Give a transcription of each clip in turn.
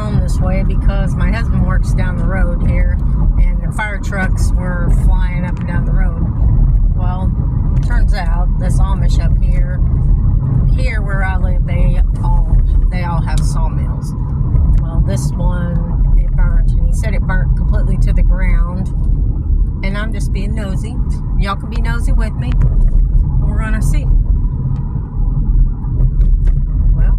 home this way because my husband works down the road here, and the fire trucks were flying up and down the road. Well, turns out this Amish up here where I live, they all have sawmills. Well, this one, it burnt, and he said it burnt completely to the ground. And I'm just being nosy. Y'all can be nosy with me. We're gonna see. Well,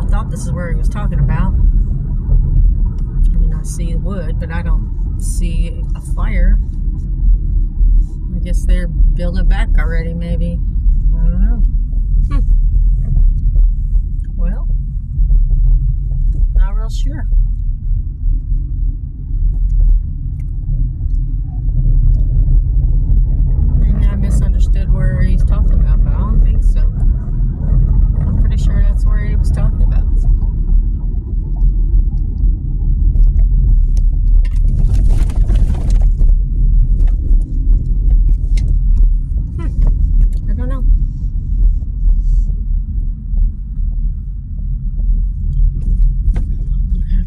I thought this is where he was talking about. I mean, I see wood, but I don't see a fire. I guess they're building back already, maybe. I don't know. Well, not real sure. Maybe I misunderstood where he's talking about, but I don't think so. I'm pretty sure that's where he was talking about. I don't know.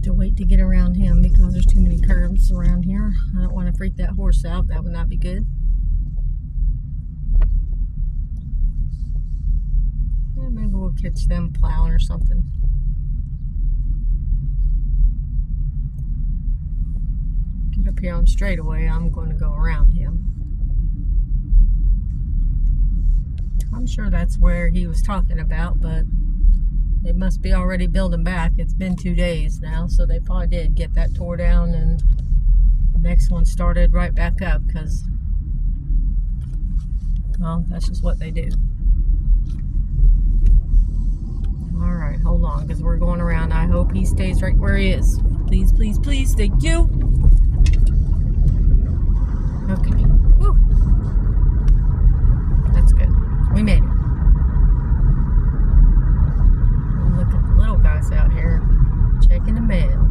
To wait to get around him because there's too many curves around here. I don't want to freak that horse out. That would not be good. Yeah, maybe we'll catch them plowing or something. Get up here on straightaway. I'm going to go around him. I'm sure that's where he was talking about, but they must be already building back. It's been 2 days now, so they probably did get that tore down, and the next one started right back up because, well, that's just what they do. All right, hold on, because we're going around. I hope he stays right where he is. Please, please, please. Thank you. Okay. Woo. That's good. We made it. Guys out here checking the mail.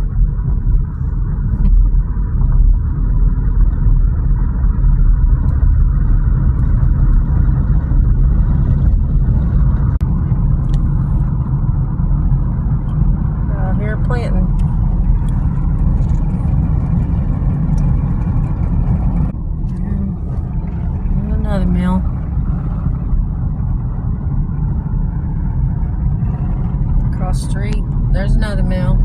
Out here planting. Another mill. Street. There's another mill.